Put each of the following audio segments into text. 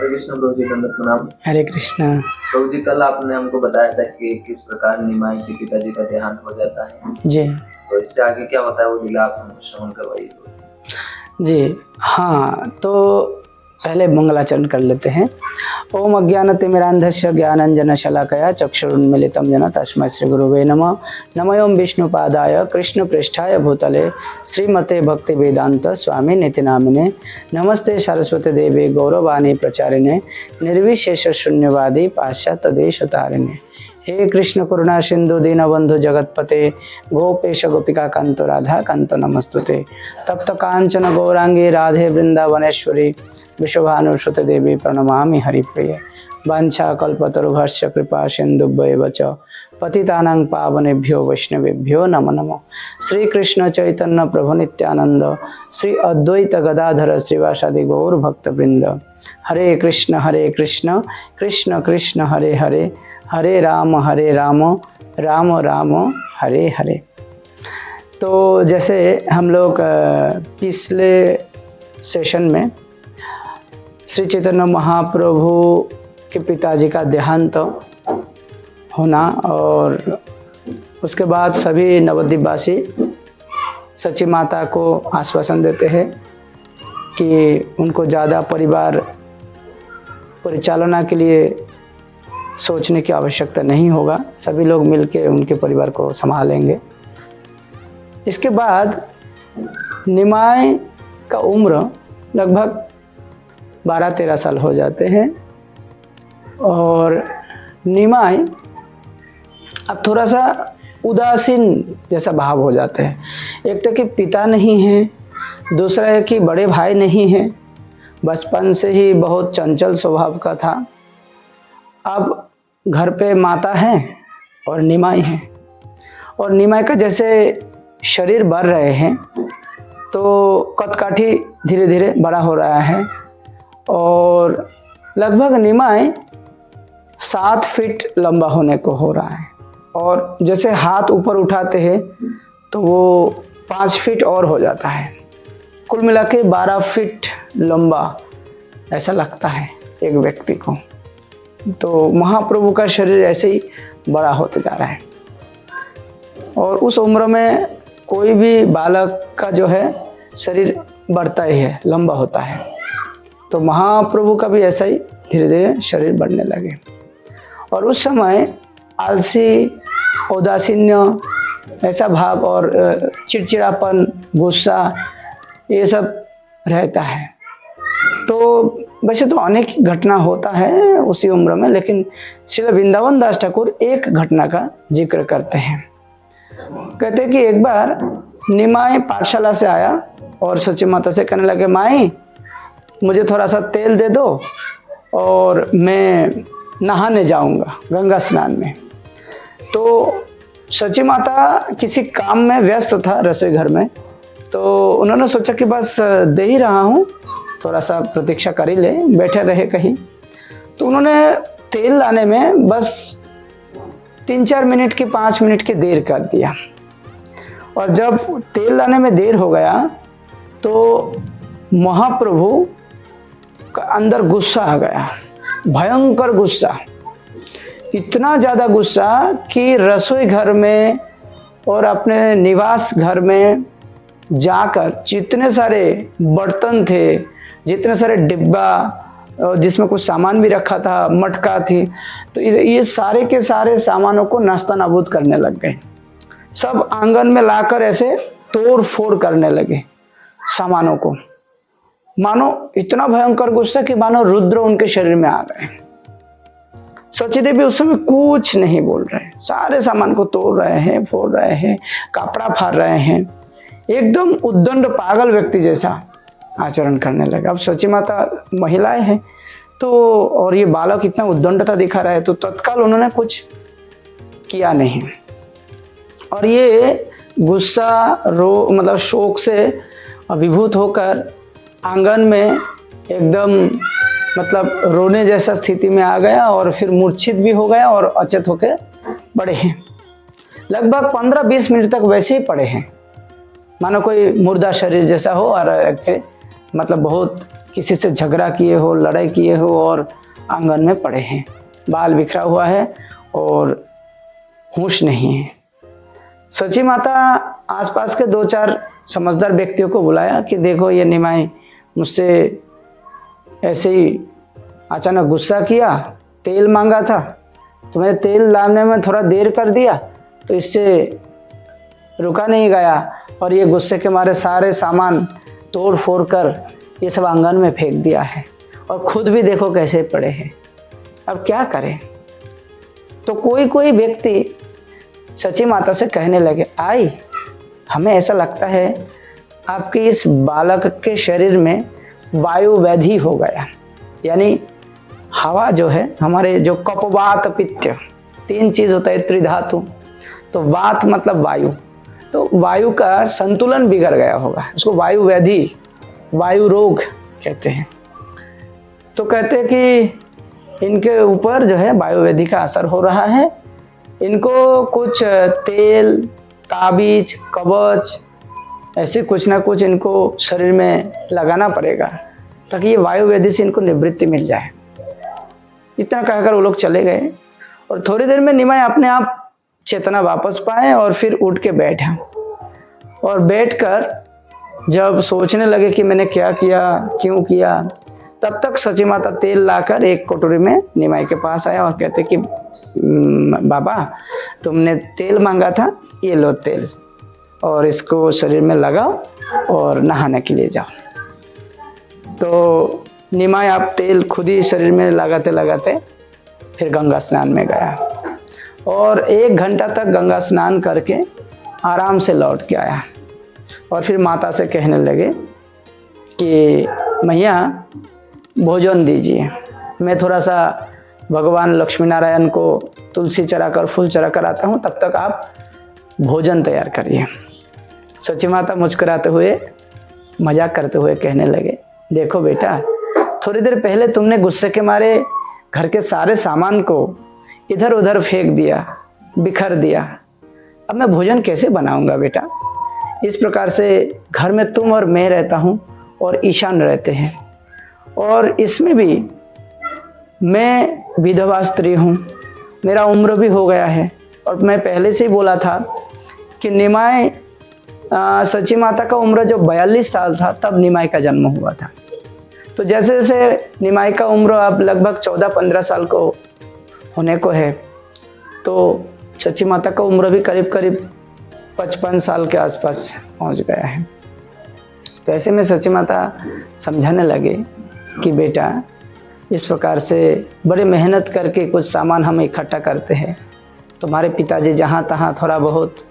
हरे कृष्ण प्रभु जी, दंडवत प्रणाम। हरे कृष्णा। प्रभु जी, कल आपने हमको बताया था कि किस प्रकार निमाई के पिताजी का देहांत हो जाता है जी तो इससे आगे क्या होता है वो लीला आप हमको श्रवण करवाइए। जी हाँ, तो पहले मंगलाचरण कर लेते हैं। ओम अज्ञानतिमिरान्धस्य ज्ञानांजन शलाकया चक्षुरुन्मीलितं येन तस्मै श्री गुरुवे नमः। नमो ओम विष्णुपादाय कृष्णप्रेष्ठाय भूतले श्रीमते भक्ति वेदांत स्वामी निति नामिने। नमस्ते सरस्वती देवी गौरवाणी प्रचारिणे निर्विशेष शून्यवादी पाश्चात्य देश तारिणे। हे कृष्ण करुणा सिंधु दीनबंधु जगतपते गोपेश गोपिका कांतो राधा कांतो नमस्तुते। तप्त कांचन गौरांगी राधे वृंदावनेश्वरी विश्वभानुसुते देवी प्रणमामि हरिप्रिय। वाञ्छा कल्पतरुभ्यश्च कृपा सिन्धुभ्येव च पतितानां पावनेभ्यो वैष्णवेभ्यो नमो नमः। श्री कृष्ण चैतन्य प्रभु नित्यानंद श्री अद्वैत गदाधर श्रीवासादि गौर भक्तवृंद। हरे कृष्ण कृष्ण कृष्ण हरे हरे, हरे राम राम राम हरे हरे। तो जैसे हम लोग पिछले सेशन में श्री चैतन्य महाप्रभु के पिताजी का देहांत होना और उसके बाद सभी नवद्वीपवासी सची माता को आश्वासन देते हैं कि उनको ज़्यादा परिवार परिचालना के लिए सोचने की आवश्यकता नहीं होगा, सभी लोग मिलकर उनके परिवार को संभालेंगे। इसके बाद निमाई का उम्र लगभग 12-13 साल हो जाते हैं और निमाई अब थोड़ा सा उदासीन जैसा भाव हो जाते हैं। एक तो कि पिता नहीं है, दूसरा है कि बड़े भाई नहीं हैं। बचपन से ही बहुत चंचल स्वभाव का था। अब घर पे माता है और निमाई है और निमाई का जैसे शरीर बढ़ रहे हैं तो कदकाठी धीरे धीरे बड़ा हो रहा है और लगभग निमाई 7 फीट लंबा होने को हो रहा है और जैसे हाथ ऊपर उठाते हैं तो वो 5 फीट और हो जाता है। कुल मिला के 12 फीट लंबा ऐसा लगता है एक व्यक्ति को। तो महाप्रभु का शरीर ऐसे ही बड़ा होते जा रहा है और उस उम्र में कोई भी बालक का जो है शरीर बढ़ता ही है, लंबा होता है। तो महाप्रभु का भी ऐसा ही धीरे धीरे शरीर बढ़ने लगे और उस समय आलसी, औदासीन्य ऐसा भाव और चिड़चिड़ापन, गुस्सा ये सब रहता है। तो वैसे तो अनेक घटना होता है उसी उम्र में, लेकिन श्री वृंदावन दास ठाकुर एक घटना का जिक्र करते हैं। कहते हैं कि एक बार निमाई पाठशाला से आया और सची माता से कहने लगे, माई मुझे थोड़ा सा तेल दे दो और मैं नहाने जाऊंगा गंगा स्नान में। तो सची माता किसी काम में व्यस्त था रसोई घर में, तो उन्होंने सोचा कि बस दे ही रहा हूँ, थोड़ा सा प्रतीक्षा कर ही ले, बैठे रहे कहीं। तो उन्होंने तेल लाने में बस 3-4 मिनट की 5 मिनट की देर कर दिया और जब तेल लाने में देर हो गया तो महाप्रभु का अंदर गुस्सा आ गया, भयंकर गुस्सा, इतना ज़्यादा गुस्सा कि रसोई घर में और अपने निवास घर में जाकर जितने सारे बर्तन थे, जितने सारे डिब्बा जिसमें कुछ सामान भी रखा था, मटका थी, तो ये सारे के सारे सामानों को नाश्ता नाबूद करने लग गए। सब आंगन में लाकर ऐसे तोड़ फोड़ करने लगे सामानों को। मानो इतना भयंकर गुस्सा कि मानो रुद्र उनके शरीर में आ गए। सचदेव भी उस समय कुछ नहीं बोल रहे, सारे सामान को तोड़ रहे हैं, फोड़ रहे हैं, कपड़ा फाड़ रहे हैं, एकदम उद्दंड पागल व्यक्ति जैसा आचरण करने लगे। अब सची माता महिलाएं हैं तो और ये बालक इतना उद्दंडता दिखा रहा है तो तत्काल उन्होंने कुछ किया नहीं और ये गुस्सा मतलब शोक से अभिभूत होकर आंगन में एकदम मतलब रोने जैसा स्थिति में आ गया और फिर मूर्छित भी हो गया और अचेत होकर पड़े हैं। लगभग 15-20 मिनट तक वैसे ही पड़े हैं, मानो कोई मुर्दा शरीर जैसा हो और मतलब बहुत किसी से झगड़ा किए हो, लड़ाई किए हो और आंगन में पड़े हैं, बाल बिखरा हुआ है और होश नहीं है। सची माता आसपास के 2-4 समझदार व्यक्तियों को बुलाया कि देखो ये निमाई मुझसे ऐसे ही अचानक गुस्सा किया, तेल मांगा था तो मैंने तेल लाने में थोड़ा देर कर दिया तो इससे रुका नहीं गया और ये गुस्से के मारे सारे सामान तोड़ फोड़ कर ये सब आंगन में फेंक दिया है और खुद भी देखो कैसे पड़े हैं, अब क्या करें। तो कोई कोई व्यक्ति सची माता से कहने लगे, आई हमें ऐसा लगता है आपके इस बालक के शरीर में वायु व्याधि हो गया, यानी हवा जो है हमारे जो कफ वात पित्त 3 चीज होता है त्रिधातु, तो वात मतलब वायु, तो वायु का संतुलन बिगड़ गया होगा, उसको वायु व्याधि वायु रोग कहते हैं। तो कहते हैं कि इनके ऊपर जो है वायु व्याधि का असर हो रहा है, इनको कुछ तेल ताबीज कवच ऐसे कुछ ना कुछ इनको शरीर में लगाना पड़ेगा ताकि ये वायु व्याधि से इनको निवृत्ति मिल जाए। इतना कहकर वो लोग चले गए और थोड़ी देर में निमाई अपने आप चेतना वापस पाए और फिर उठ के बैठा और बैठकर जब सोचने लगे कि मैंने क्या किया क्यों किया, तब तक सची माता तेल लाकर एक कटोरी में निमाई के पास आया और कहते कि बाबा तुमने तेल मांगा था, ये लो तेल और इसको शरीर में लगाओ और नहाने के लिए जाओ। तो निमाई आप तेल खुद ही शरीर में लगाते लगाते फिर गंगा स्नान में गया और 1 घंटा तक गंगा स्नान करके आराम से लौट के आया और फिर माता से कहने लगे कि मैया भोजन दीजिए, मैं थोड़ा सा भगवान लक्ष्मी नारायण को तुलसी चढ़ाकर फूल चढ़ाकर आता हूँ, तब तक आप भोजन तैयार करिए। सची माता मुस्कुराते हुए मजाक करते हुए कहने लगे, देखो बेटा थोड़ी देर पहले तुमने गुस्से के मारे घर के सारे सामान को इधर उधर फेंक दिया, बिखर दिया, अब मैं भोजन कैसे बनाऊंगा बेटा। इस प्रकार से घर में तुम और मैं रहता हूँ और ईशान रहते हैं और इसमें भी मैं विधवा स्त्री हूँ, मेरा उम्र भी हो गया है और मैं पहले से ही बोला था कि निमाई सची माता का उम्र जब 42 साल था तब निमाई का जन्म हुआ था। तो जैसे जैसे निमाई का उम्र अब लगभग 14-15 साल को होने को है, तो सची माता का उम्र भी करीब करीब 55 साल के आसपास पहुंच गया है। तो ऐसे में सची माता समझाने लगे कि बेटा इस प्रकार से बड़े मेहनत करके कुछ सामान हम इकट्ठा करते हैं, तुम्हारे पिताजी जहाँ तहाँ थोड़ा बहुत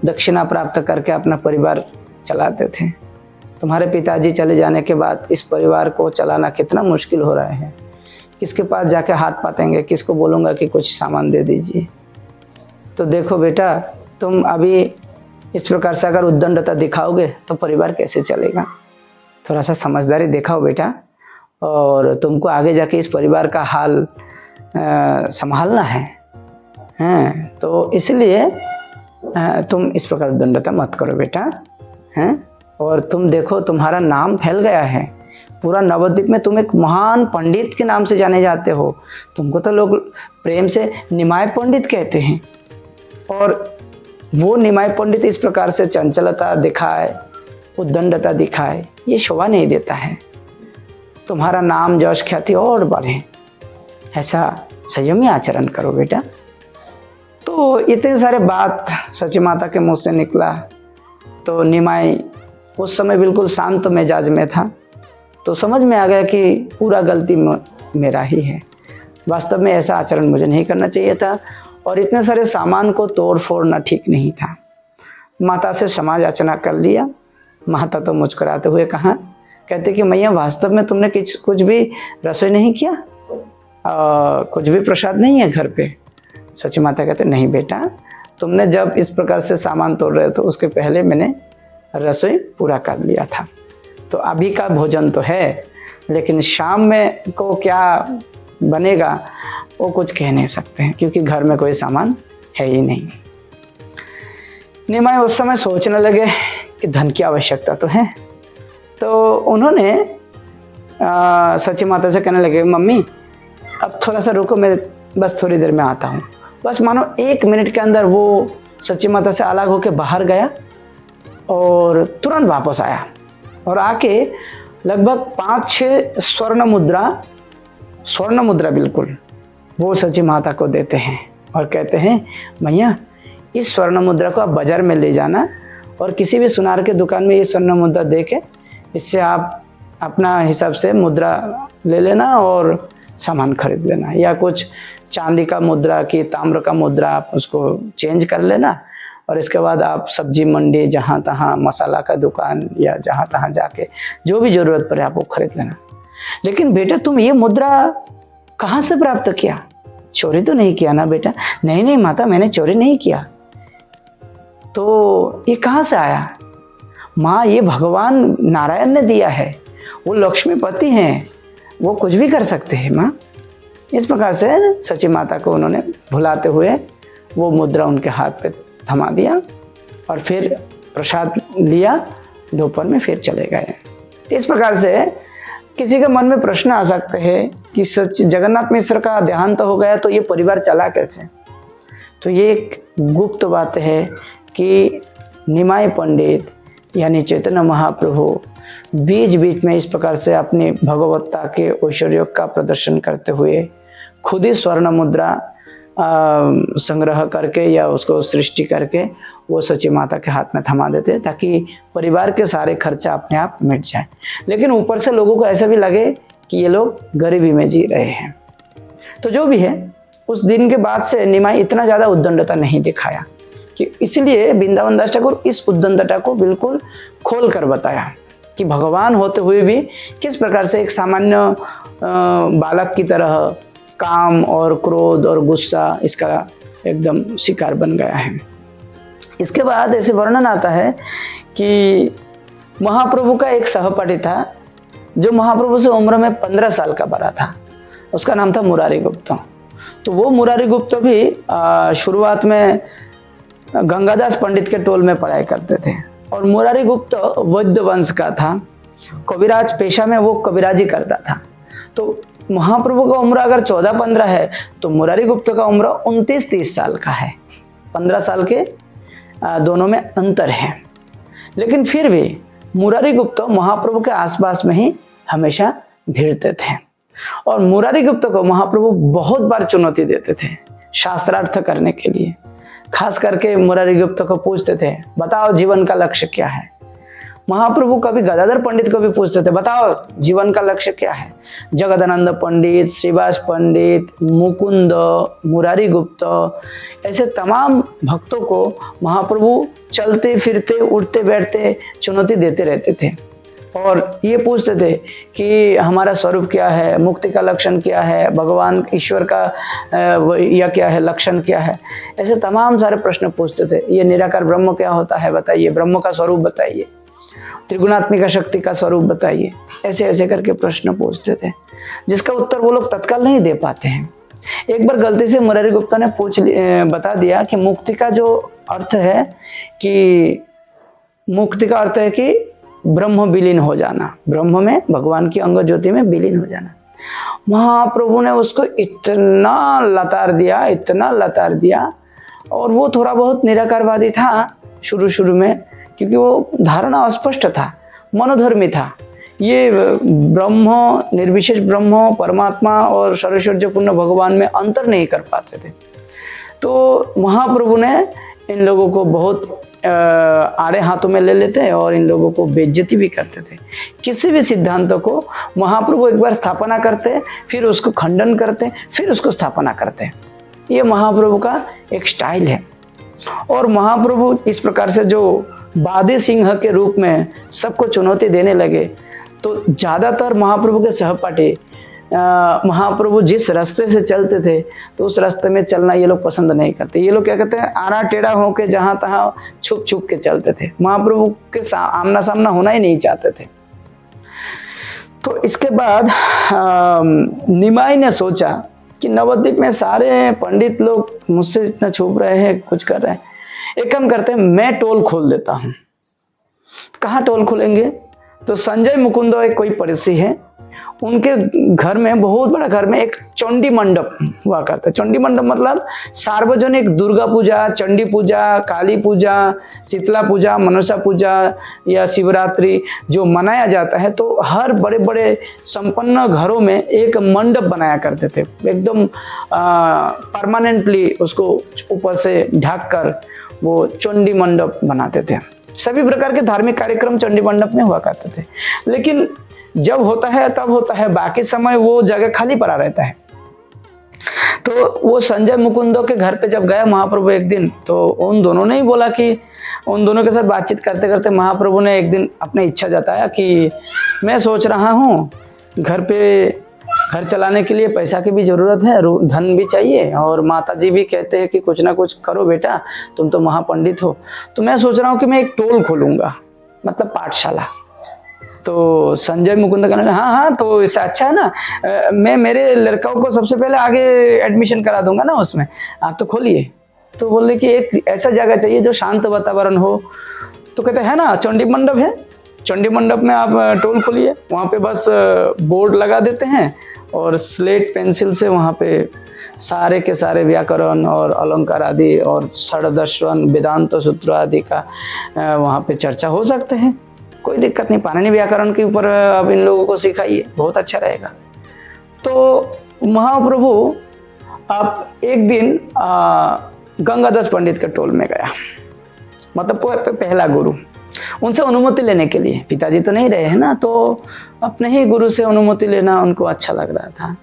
दक्षिणा प्राप्त करके अपना परिवार चलाते थे, तुम्हारे पिताजी चले जाने के बाद इस परिवार को चलाना कितना मुश्किल हो रहा है, किसके पास जाके हाथ पातेंगे, किसको बोलूँगा कि कुछ सामान दे दीजिए। तो देखो बेटा तुम अभी इस प्रकार से अगर उद्दंडता दिखाओगे तो परिवार कैसे चलेगा, थोड़ा सा समझदारी दिखाओ बेटा, और तुमको आगे जाके इस परिवार का हाल संभालना है, तो इसलिए तुम इस प्रकार उद्दंडता मत करो बेटा, हैं। और तुम देखो तुम्हारा नाम फैल गया है, पूरा नवद्वीप में तुम एक महान पंडित के नाम से जाने जाते हो, तुमको तो लोग प्रेम से निमाई पंडित कहते हैं और वो निमाई पंडित इस प्रकार से चंचलता दिखाए, उद्दंडता दिखाए, ये शोभा नहीं देता है। तुम्हारा नाम यश ख्याति और बढ़े, ऐसा संयमी आचरण करो बेटा। तो इतने सारे बात सची माता के मुंह से निकला तो निमाई उस समय बिल्कुल शांत मिजाज में था, तो समझ में आ गया कि पूरा गलती मेरा ही है, वास्तव में ऐसा आचरण मुझे नहीं करना चाहिए था और इतने सारे सामान को तोड़ फोड़ना ठीक नहीं था। माता से क्षमा याचना कर लिया। माता तो मुस्कुराते हुए कहा, कहते कि मैया वास्तव में तुमने कुछ भी रसोई नहीं किया, कुछ भी प्रसाद नहीं है घर पे। सची माता कहते नहीं बेटा, तुमने जब इस प्रकार से सामान तोड़ रहे तो उसके पहले मैंने रसोई पूरा कर लिया था, तो अभी का भोजन तो है लेकिन शाम में को क्या बनेगा वो कुछ कह नहीं सकते हैं क्योंकि घर में कोई सामान है ही नहीं। निमाई उस समय सोचने लगे कि धन की आवश्यकता तो है, तो उन्होंने सची माता से कहने लगे, मम्मी अब थोड़ा सा रुको, मैं बस थोड़ी देर में आता हूँ। बस मानो 1 मिनट के अंदर वो सची माता से अलग होकर बाहर गया और तुरंत वापस आया और आके लगभग 5-6 स्वर्ण मुद्रा बिल्कुल वो सची माता को देते हैं और कहते हैं, मैया इस स्वर्ण मुद्रा को आप बाजार में ले जाना और किसी भी सुनार के दुकान में ये स्वर्ण मुद्रा दे के इससे आप अपना हिसाब से मुद्रा ले लेना और सामान खरीद लेना, या कुछ चांदी का मुद्रा की ताम्र का मुद्रा आप उसको चेंज कर लेना और इसके बाद आप सब्जी मंडी जहाँ तहाँ मसाला का दुकान या जहाँ तहाँ जाके जो भी ज़रूरत पड़े आप वो खरीद लेना। लेकिन बेटा तुम ये मुद्रा कहाँ से प्राप्त किया? चोरी तो नहीं किया ना बेटा? नहीं नहीं माता, मैंने चोरी नहीं किया। तो ये कहाँ से आया? माँ ये भगवान नारायण ने दिया है, वो लक्ष्मीपति हैं, वो कुछ भी कर सकते हैं माँ। इस प्रकार से सची माता को उन्होंने भुलाते हुए वो मुद्रा उनके हाथ पे थमा दिया और फिर प्रसाद लिया, दोपहर में फिर चले गए। इस प्रकार से किसी के मन में प्रश्न आ सकते हैं कि सच जगन्नाथ मिश्र का देहांत तो हो गया तो ये परिवार चला कैसे? तो ये एक गुप्त बात है कि निमाई पंडित यानी चैतन्य महाप्रभु बीच बीच में इस प्रकार से अपनी भगवत्ता के ऐश्वर्य का प्रदर्शन करते हुए खुद ही स्वर्ण मुद्रा संग्रह करके या उसको सृष्टि करके वो सची माता के हाथ में थमा देते ताकि परिवार के सारे खर्चा अपने आप मिट जाए। लेकिन ऊपर से लोगों को ऐसा भी लगे कि ये लोग गरीबी में जी रहे हैं। तो जो भी है, उस दिन के बाद से निमाई इतना ज़्यादा उद्दंडता नहीं दिखाया कि इसलिए वृंदावन दास ठाकुर इस उद्दंडता को बिल्कुल खोल कर बताया कि भगवान होते हुए भी किस प्रकार से एक सामान्य बालक की तरह काम और क्रोध और गुस्सा इसका एकदम शिकार बन गया है। इसके बाद ऐसे वर्णन आता है कि महाप्रभु का एक सहपाठी था जो महाप्रभु से उम्र में 15 साल का बड़ा था, उसका नाम था मुरारी गुप्ता। तो वो मुरारी गुप्ता भी शुरुआत में गंगादास पंडित के टोल में पढ़ाई करते थे और मुरारी गुप्ता वैद्य वंश का था, कविराज पेशा में वो कविराजी करता था। तो महाप्रभु का उम्र अगर 14-15 है तो मुरारी गुप्ता का उम्र 29-30 साल का है, 15 साल के दोनों में अंतर है। लेकिन फिर भी मुरारी गुप्ता महाप्रभु के आसपास में ही हमेशा भिड़ते थे और मुरारी गुप्ता को महाप्रभु बहुत बार चुनौती देते थे शास्त्रार्थ करने के लिए। खास करके मुरारी गुप्ता को पूछते थे, बताओ जीवन का लक्ष्य क्या है। महाप्रभु कभी गदाधर पंडित को भी पूछते थे, बताओ जीवन का लक्ष्य क्या है। जगदानंद पंडित, श्रीवास पंडित, मुकुंद, मुरारी गुप्ता, ऐसे तमाम भक्तों को महाप्रभु चलते फिरते उठते बैठते चुनौती देते रहते थे और ये पूछते थे कि हमारा स्वरूप क्या है, मुक्ति का लक्षण क्या है, भगवान ईश्वर का या क्या है, लक्षण क्या है। ऐसे तमाम सारे प्रश्न पूछते थे। ये निराकार ब्रह्म क्या होता है बताइए, ब्रह्म का स्वरूप बताइए, त्रिगुणात्मिका शक्ति का स्वरूप बताइए। ऐसे ऐसे करके प्रश्न पूछते थे जिसका उत्तर वो लोग तत्काल नहीं दे पाते हैं। एक बार गलती से मुरारी गुप्ता ने बता दिया कि मुक्ति का जो अर्थ है कि मुक्ति का अर्थ है कि ब्रह्म विलीन हो जाना, ब्रह्म में भगवान की अंग ज्योति में विलीन हो जाना। महाप्रभु ने उसको इतना लताड़ दिया और वो थोड़ा बहुत निराकारवादी था शुरू में, क्योंकि वो धारणा अस्पष्ट था, मनोधर्मी था। ये ब्रह्म, निर्विशेष ब्रह्म, परमात्मा और सर्वैश्वर्यपूर्ण भगवान में अंतर नहीं कर पाते थे। तो महाप्रभु ने इन लोगों को बहुत आड़े हाथों में ले लेते और इन लोगों को बेइज्जती भी करते थे। किसी भी सिद्धांतों को महाप्रभु एक बार स्थापना करते, फिर उसको खंडन करते, फिर उसको स्थापना करते। ये महाप्रभु का एक स्टाइल है। और महाप्रभु इस प्रकार से जो बादी सिंह के रूप में सबको चुनौती देने लगे तो ज़्यादातर महाप्रभु के सहपाठी महाप्रभु जिस रास्ते से चलते थे तो उस रास्ते में चलना ये लोग पसंद नहीं करते। ये लोग क्या कहते हैं, आड़ा टेढ़ा होके जहाँ तहाँ छुप के चलते थे, महाप्रभु के आमना सामना होना ही नहीं चाहते थे। तो इसके बाद निमाई ने सोचा कि नवद्वीप में सारे पंडित लोग मुझसे इतना छुप रहे हैं, कुछ कर रहे हैं, एक काम करते हैं, मैं टोल खोल देता हूँ। कहाँ टोल खोलेंगे? तो संजय मुकुंद एक कोई पड़ोसी है, उनके घर में, बहुत बड़ा घर में, एक चंडी मंडप हुआ करता है। चंडी मंडप मतलब सार्वजनिक दुर्गा पूजा, चंडी पूजा, काली पूजा, शीतला पूजा, मनसा पूजा या शिवरात्रि जो मनाया जाता है, तो हर बड़े बड़े संपन्न घरों में एक मंडप बनाया करते थे, एकदम परमानेंटली उसको ऊपर से ढक कर वो चंडी मंडप बनाते थे। सभी प्रकार के धार्मिक कार्यक्रम चंडी मंडप में हुआ करते थे। लेकिन जब होता है तब होता है, बाकी समय वो जगह खाली पड़ा रहता है। तो वो संजय मुकुंदो के घर पे जब गया महाप्रभु एक दिन, तो उन दोनों ने ही बोला कि, उन दोनों के साथ बातचीत करते करते महाप्रभु ने एक दिन अपनी इच्छा जताया कि मैं सोच रहा हूँ घर चलाने के लिए पैसा की भी ज़रूरत है, धन भी चाहिए, और माता जी भी कहते हैं कि कुछ ना कुछ करो बेटा, तुम तो महापंडित हो। तो मैं सोच रहा हूँ कि मैं एक टोल खोलूँगा, मतलब पाठशाला। तो संजय मुकुंद कहने लगा, हाँ हाँ, तो इससे अच्छा है ना, मैं मेरे लड़कों को सबसे पहले आगे एडमिशन करा दूंगा ना उसमें, आप तो खोलिए। तो बोले कि एक ऐसा जगह चाहिए जो शांत वातावरण हो। तो कहते हैं ना, चंडी मंडप है, चंडी मंडप में आप टोल खोलिए, वहाँ पे बस बोर्ड लगा देते हैं और स्लेट पेंसिल से वहाँ पे सारे के सारे व्याकरण और अलंकार आदि और षड्दर्शन, वेदांत सूत्र आदि का वहाँ पे चर्चा हो सकते हैं, कोई दिक्कत नहीं। पाणिनि व्याकरण के ऊपर अब इन लोगों को सिखाइए, बहुत अच्छा रहेगा। तो महाप्रभु आप एक दिन गंगादास पंडित के टोल में गया, मतलब पहला गुरु, उनसे अनुमति लेने के लिए। पिताजी तो नहीं रहे हैं ना, तो अपने ही गुरु से अनुमति लेना उनको अच्छा लग रहा था।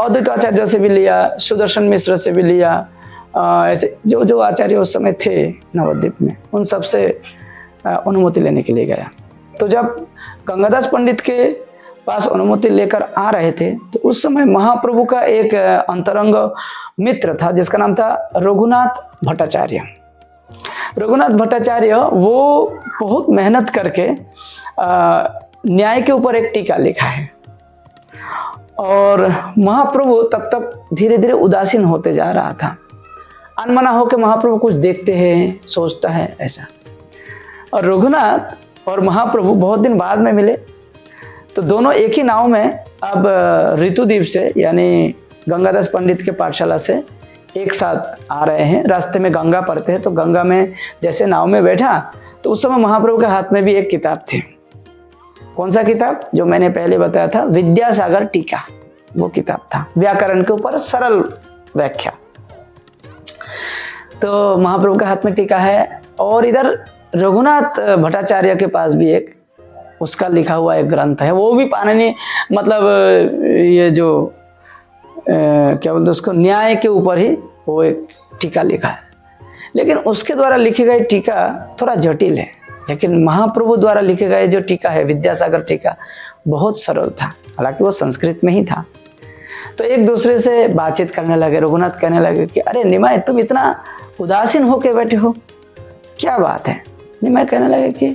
अद्वैत आचार्य से भी लिया, सुदर्शन मिश्र से भी लिया, ऐसे जो आचार्य उस समय थे नवद्वीप में, उन सब से अनुमति लेने के लिए गया। तो जब गंगादास पंडित के पास अनुमति लेकर आ रहे थे, तो उस समय महाप्रभु का एक अंतरंग मित्र था जिसका नाम था रघुनाथ भट्टाचार्य। रघुनाथ भट्टाचार्य वो बहुत मेहनत करके न्याय के ऊपर एक टीका लिखा है, और महाप्रभु तब तक धीरे धीरे उदासीन होते जा रहा था। अनमना होकर महाप्रभु कुछ देखते हैं, सोचता है ऐसा। और रघुनाथ और महाप्रभु बहुत दिन बाद में मिले, तो दोनों एक ही नाव में अब ऋतुद्वीप से, यानी गंगादास पंडित के पाठशाला से एक साथ आ रहे हैं। रास्ते में गंगा पड़ते हैं, तो गंगा में जैसे नाव में बैठा, तो उस समय महाप्रभु के हाथ में भी एक किताब थी। कौन सा किताब? जो मैंने पहले बताया था, विद्यासागर टीका, वो किताब था, व्याकरण के ऊपर सरल व्याख्या। तो महाप्रभु के हाथ में टीका है, और इधर रघुनाथ भट्टाचार्य के पास भी एक उसका लिखा हुआ एक ग्रंथ है, वो भी पाणिनि, मतलब ये जो क्या बोलते उसको, न्याय के ऊपर ही वो एक टीका लिखा है। लेकिन उसके द्वारा लिखे गए टीका थोड़ा जटिल है, लेकिन महाप्रभु द्वारा लिखे गए जो टीका है, विद्यासागर टीका, बहुत सरल था, हालांकि वो संस्कृत में ही था। तो एक दूसरे से बातचीत करने लगे। रघुनाथ कहने लगे कि अरे निमाय, तुम इतना उदासीन होके बैठे हो, क्या बात है? निमाय कहने लगे कि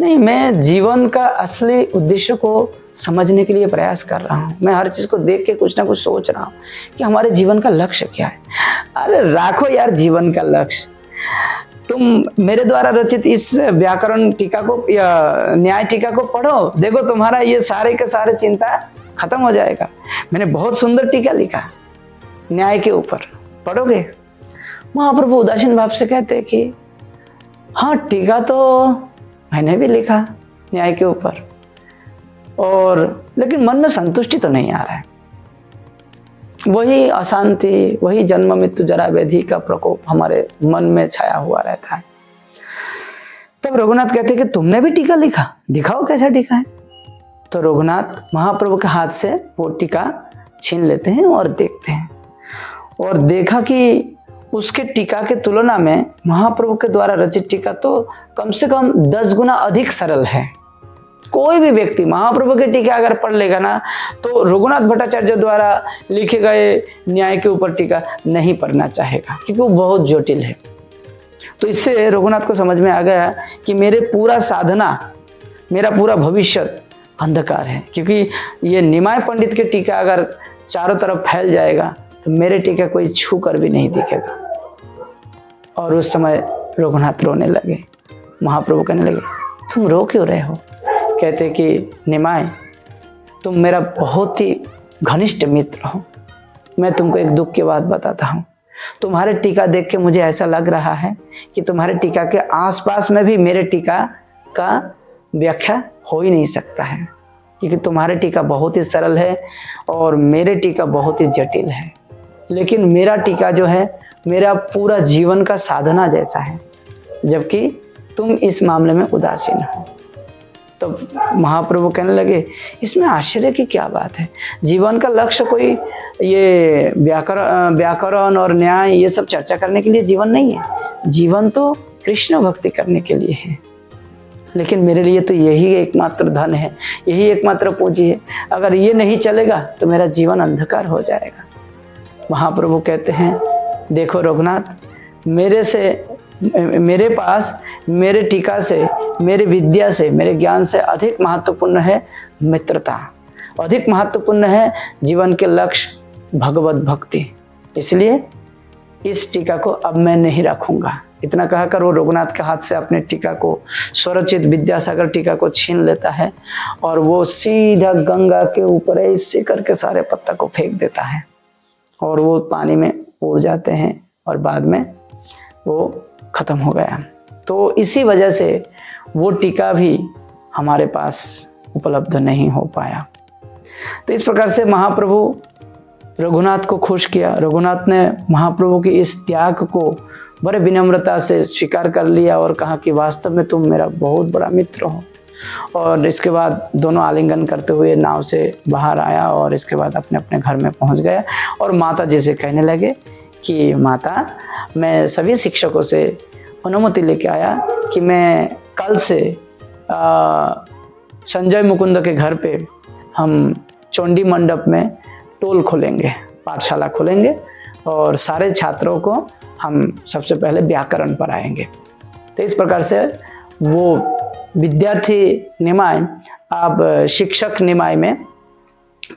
नहीं, मैं जीवन का असली उद्देश्य को समझने के लिए प्रयास कर रहा हूँ। मैं हर चीज़ को देख के कुछ ना कुछ सोच रहा हूँ कि हमारे जीवन का लक्ष्य क्या है। अरे राखो यार जीवन का लक्ष्य, तुम मेरे द्वारा रचित इस व्याकरण टीका को या न्याय टीका को पढ़ो, देखो तुम्हारा ये सारे के सारे चिंता खत्म हो जाएगा। मैंने बहुत सुंदर टीका लिखा न्याय के ऊपर, पढ़ोगे? महाप्रभु उदासीन भाव से कहते हैं कि हाँ, टीका तो मैंने भी लिखा न्याय के ऊपर, और लेकिन मन में संतुष्टि तो नहीं आ रहा है। वही अशांति, वही जन्म मृत्यु जरा व्याधि का प्रकोप हमारे मन में छाया हुआ रहता है। तब रघुनाथ कहते कि तुमने भी टीका लिखा, दिखाओ कैसा टीका है। तो रघुनाथ महाप्रभु के हाथ से वो टीका छीन लेते हैं और देखते हैं, और देखा कि उसके टीका के तुलना में महाप्रभु के द्वारा रचित टीका तो कम से कम 10 गुना अधिक सरल है। कोई भी व्यक्ति महाप्रभु के टीका अगर पढ़ लेगा ना, तो रघुनाथ भट्टाचार्य द्वारा लिखे गए न्याय के ऊपर टीका नहीं पढ़ना चाहेगा, क्योंकि वो बहुत जटिल है। तो इससे रघुनाथ को समझ में आ गया कि मेरे पूरा साधना, मेरा पूरा भविष्य अंधकार है, क्योंकि ये निमाय पंडित के टीका अगर चारों तरफ फैल जाएगा तो मेरे टीका कोई छू कर भी नहीं दिखेगा। और उस समय रघुनाथ रोने लगे। महाप्रभु कहने लगे तुम रो क्यों रहे हो? कहते कि निमाय, तुम मेरा बहुत ही घनिष्ठ मित्र हो। मैं तुमको एक दुख की बात बताता हूँ, तुम्हारे टीका देख के मुझे ऐसा लग रहा है कि तुम्हारे टीका के आसपास में भी मेरे टीका का व्याख्या हो ही नहीं सकता है, क्योंकि तुम्हारे टीका बहुत ही सरल है और मेरे टीका बहुत ही जटिल है। लेकिन मेरा टीका जो है मेरा पूरा जीवन का साधना जैसा है, जबकि तुम इस मामले में उदासीन हो। तो महाप्रभु कहने लगे, इसमें आश्चर्य की क्या बात है? जीवन का लक्ष्य कोई ये व्याकरण और न्याय ये सब चर्चा करने के लिए जीवन नहीं है। जीवन तो कृष्ण भक्ति करने के लिए है। लेकिन मेरे लिए तो यही एकमात्र धन है, यही एकमात्र पूंजी है। अगर ये नहीं चलेगा तो मेरा जीवन अंधकार हो जाएगा। महाप्रभु कहते हैं, देखो रघुनाथ, मेरे पास मेरे टीका से, मेरी विद्या से, मेरे ज्ञान से अधिक महत्वपूर्ण है मित्रता, अधिक महत्वपूर्ण है जीवन के लक्ष्य भगवत भक्ति। इसलिए इस टीका को अब मैं नहीं रखूंगा। इतना कहकर वो रघुनाथ के हाथ से अपने टीका को, स्वरचित विद्यासागर टीका को छीन लेता है और वो सीधा गंगा के ऊपर ऐसे करके सारे पत्ता को फेंक देता है और वो पानी में उड़ जाते हैं और बाद में वो खत्म हो गया। तो इसी वजह से वो टीका भी हमारे पास उपलब्ध नहीं हो पाया। तो इस प्रकार से महाप्रभु रघुनाथ को खुश किया। रघुनाथ ने महाप्रभु की इस त्याग को बड़े विनम्रता से स्वीकार कर लिया और कहा कि वास्तव में तुम मेरा बहुत बड़ा मित्र हो। और इसके बाद दोनों आलिंगन करते हुए नाव से बाहर आया और इसके बाद अपने अपने घर में पहुंच गया और माता जी से कहने लगे कि माता, मैं सभी शिक्षकों से अनुमति लेके आया कि मैं कल से संजय मुकुंद के घर पे हम चौंडी मंडप में टोल खोलेंगे, पाठशाला खोलेंगे और सारे छात्रों को हम सबसे पहले व्याकरण पढ़ाएंगे। तो इस प्रकार से वो विद्यार्थी निमाय अब शिक्षक निमाय में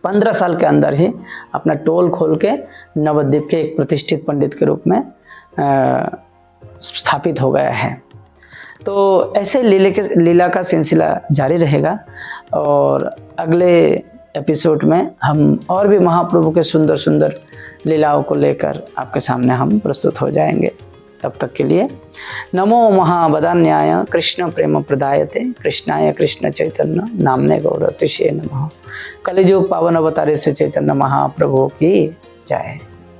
15 साल के अंदर ही अपना टोल खोल के नवद्वीप के एक प्रतिष्ठित पंडित के रूप में स्थापित हो गया है। तो ऐसे लीला का सिलसिला जारी रहेगा और अगले एपिसोड में हम और भी महाप्रभु के सुंदर सुंदर लीलाओं को लेकर आपके सामने हम प्रस्तुत हो जाएंगे। तब तक के लिए नमो महावदान्याय कृष्ण प्रेम प्रदायते कृष्णाय कृष्ण चैतन्य नामने गौरतिशे नमः। कलिजुग पावन अवतारे से चैतन्य महाप्रभु की जय।